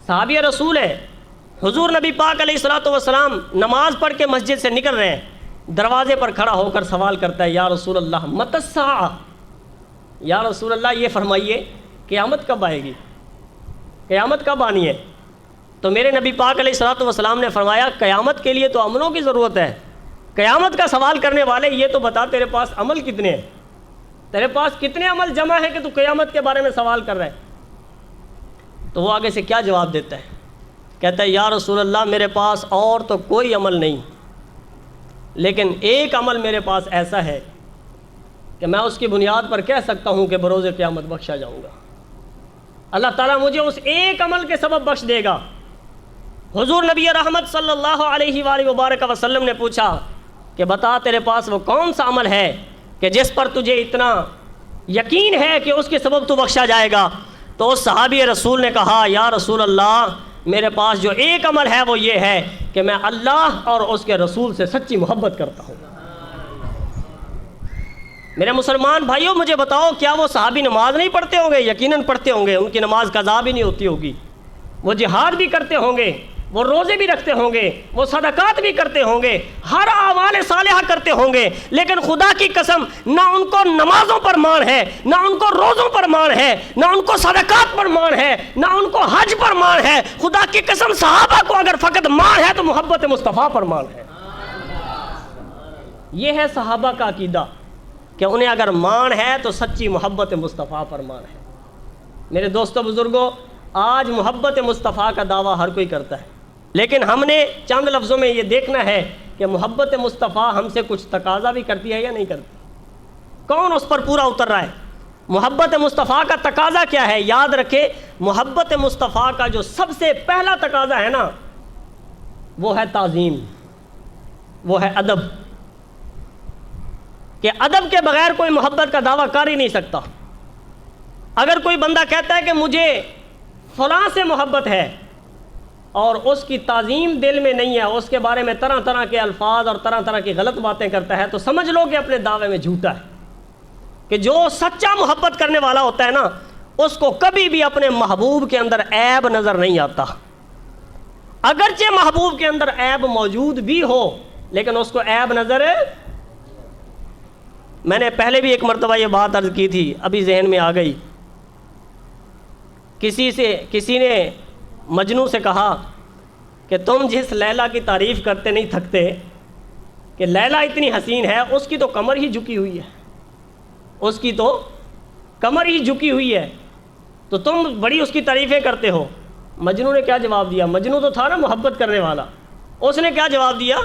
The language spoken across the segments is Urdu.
صحابی رسول ہے، حضور نبی پاک علیہ الصلوۃ والسلام نماز پڑھ کے مسجد سے نکل رہے ہیں، دروازے پر کھڑا ہو کر سوال کرتا ہے، یا رسول اللہ متی الساعہ، یا رسول اللہ یہ فرمائیے قیامت کب آئے گی، قیامت کب آنی ہے؟ تو میرے نبی پاک علیہ الصلوۃ والسلام نے فرمایا قیامت کے لیے تو عملوں کی ضرورت ہے، قیامت کا سوال کرنے والے یہ تو بتا تیرے پاس عمل کتنے ہیں، تیرے پاس کتنے عمل جمع ہے کہ تو قیامت کے بارے میں سوال کر رہا ہے؟ تو وہ آگے سے کیا جواب دیتا ہے؟ کہتا ہے یا رسول اللہ میرے پاس اور تو کوئی عمل نہیں، لیکن ایک عمل میرے پاس ایسا ہے کہ میں اس کی بنیاد پر کہہ سکتا ہوں کہ بروز قیامت بخشا جاؤں گا، اللہ تعالیٰ مجھے اس ایک عمل کے سبب بخش دے گا۔ حضور نبی رحمت صلی اللہ علیہ وآلہ وبارک وسلم نے پوچھا کہ بتا تیرے پاس وہ کون سا عمل ہے کہ جس پر تجھے اتنا یقین ہے کہ اس کے سبب تو بخشا جائے گا؟ تو اس صحابی رسول نے کہا یا رسول اللہ میرے پاس جو ایک عمل ہے وہ یہ ہے کہ میں اللہ اور اس کے رسول سے سچی محبت کرتا ہوں۔ میرے مسلمان بھائیوں مجھے بتاؤ کیا وہ صحابی نماز نہیں پڑھتے ہوں گے؟ یقیناً پڑھتے ہوں گے، ان کی نماز قضا بھی نہیں ہوتی ہوگی، وہ جہاد بھی کرتے ہوں گے، وہ روزے بھی رکھتے ہوں گے، وہ صدقات بھی کرتے ہوں گے، ہر اعمال صالحہ کرتے ہوں گے، لیکن خدا کی قسم نہ ان کو نمازوں پر مان ہے، نہ ان کو روزوں پر مان ہے، نہ ان کو صدقات پر مان ہے، نہ ان کو حج پر مان ہے۔ خدا کی قسم صحابہ کو اگر فقط مان ہے تو محبت مصطفیٰ پر مان ہے۔ یہ ہے صحابہ کا عقیدہ کہ انہیں اگر مان ہے تو سچی محبت مصطفیٰ پر مان ہے۔ میرے دوستو بزرگوں، آج محبت مصطفیٰ کا دعویٰ ہر کوئی کرتا ہے، لیکن ہم نے چند لفظوں میں یہ دیکھنا ہے کہ محبت مصطفیٰ ہم سے کچھ تقاضا بھی کرتی ہے یا نہیں کرتی، کون اس پر پورا اتر رہا ہے؟ محبت مصطفیٰ کا تقاضا کیا ہے؟ یاد رکھے محبت مصطفیٰ کا جو سب سے پہلا تقاضا ہے نا وہ ہے تعظیم، وہ ہے ادب، کہ ادب کے بغیر کوئی محبت کا دعویٰ کر ہی نہیں سکتا۔ اگر کوئی بندہ کہتا ہے کہ مجھے فلاں سے محبت ہے اور اس کی تعظیم دل میں نہیں ہے، اس کے بارے میں طرح طرح کے الفاظ اور طرح طرح کی غلط باتیں کرتا ہے، تو سمجھ لو کہ اپنے دعوے میں جھوٹا ہے۔ کہ جو سچا محبت کرنے والا ہوتا ہے نا اس کو کبھی بھی اپنے محبوب کے اندر عیب نظر نہیں آتا، اگرچہ محبوب کے اندر عیب موجود بھی ہو لیکن اس کو عیب نظر۔ میں نے پہلے بھی ایک مرتبہ یہ بات عرض کی تھی، ابھی ذہن میں آ گئی۔ کسی نے مجنوں سے کہا کہ تم جس لیلا کی تعریف کرتے نہیں تھکتے کہ لیلا اتنی حسین ہے، اس کی تو کمر ہی جھکی ہوئی ہے، اس کی تو کمر ہی جھکی ہوئی ہے، تو تم بڑی اس کی تعریفیں کرتے ہو۔ مجنوں نے کیا جواب دیا؟ مجنوں تو تھا نا محبت کرنے والا، اس نے کیا جواب دیا؟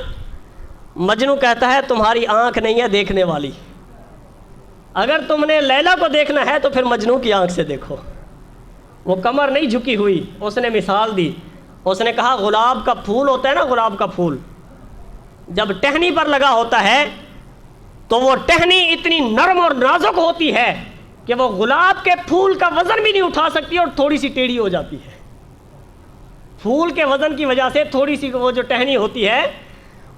مجنوں کہتا ہے تمہاری آنکھ نہیں ہے دیکھنے والی، اگر تم نے لیلا کو دیکھنا ہے تو پھر مجنوں کی آنکھ سے دیکھو، وہ کمر نہیں جھکی ہوئی۔ اس نے مثال دی، اس نے کہا گلاب کا پھول ہوتا ہے نا، گلاب کا پھول جب ٹہنی پر لگا ہوتا ہے تو وہ ٹہنی اتنی نرم اور نازک ہوتی ہے کہ وہ گلاب کے پھول کا وزن بھی نہیں اٹھا سکتی اور تھوڑی سی ٹیڑھی ہو جاتی ہے۔ پھول کے وزن کی وجہ سے تھوڑی سی وہ جو ٹہنی ہوتی ہے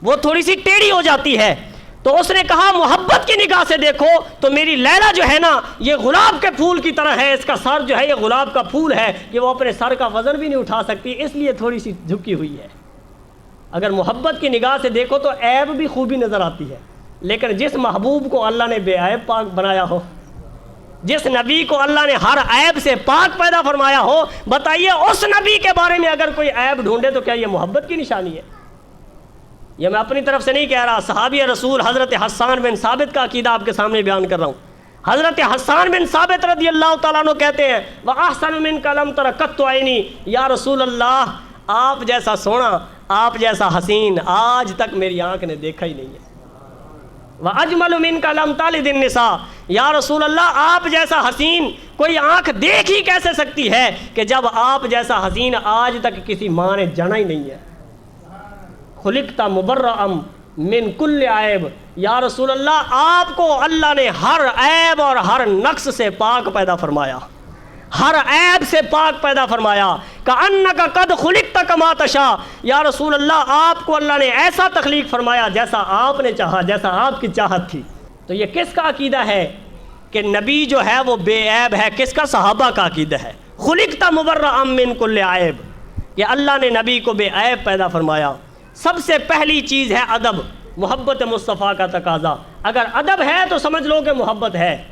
وہ تھوڑی سی ٹیڑھی ہو جاتی ہے۔ تو اس نے کہا محبت کی نگاہ سے دیکھو تو میری لیلا جو ہے نا یہ گلاب کے پھول کی طرح ہے، اس کا سر جو ہے یہ گلاب کا پھول ہے کہ وہ اپنے سر کا وزن بھی نہیں اٹھا سکتی، اس لیے تھوڑی سی جھکی ہوئی ہے۔ اگر محبت کی نگاہ سے دیکھو تو عیب بھی خوبی نظر آتی ہے، لیکن جس محبوب کو اللہ نے بے عیب پاک بنایا ہو، جس نبی کو اللہ نے ہر عیب سے پاک پیدا فرمایا ہو، بتائیے اس نبی کے بارے میں اگر کوئی عیب ڈھونڈے تو کیا یہ محبت کی نشانی ہے؟ یہ میں اپنی طرف سے نہیں کہہ رہا، صحابی رسول حضرت حسان بن ثابت کا عقیدہ آپ کے سامنے بیان کر رہا ہوں۔ حضرت حسان بن ثابت رضی اللہ تعالیٰ عنہ کہتے ہیں وَأَحْسَنُ مِنْكَ لَمْ تَرَ قَطُّ عَيْنِي، یا رسول اللہ آپ جیسا سونا، آپ جیسا حسین آج تک میری آنکھ نے دیکھا ہی نہیں ہے۔ وَأَجْمَلُ مِنْكَ لَمْ تَلِدِ النِّسَاءُ، یا رسول اللہ آپ جیسا حسین کوئی آنکھ دیکھ ہی کیسے سکتی ہے کہ جب آپ جیسا حسین آج تک کسی ماں نے جنا ہی نہیں ہے۔ خلقت مبرأ من کل عیب، یا رسول اللہ آپ کو اللہ نے ہر عیب اور ہر نقص سے پاک پیدا فرمایا، ہر عیب سے پاک پیدا فرمایا۔ کأنک قد خلقت کما تشاء، یا رسول اللہ آپ کو اللہ نے ایسا تخلیق فرمایا جیسا آپ نے چاہا، جیسا آپ کی چاہت تھی۔ تو یہ کس کا عقیدہ ہے کہ نبی جو ہے وہ بے عیب ہے؟ کس کا؟ صحابہ کا عقیدہ ہے۔ خلقت مبرأ من کل عیب، کہ اللہ نے نبی کو بے عیب پیدا فرمایا۔ سب سے پہلی چیز ہے ادب، محبت مصطفیٰ کا تقاضا۔ اگر ادب ہے تو سمجھ لو کہ محبت ہے۔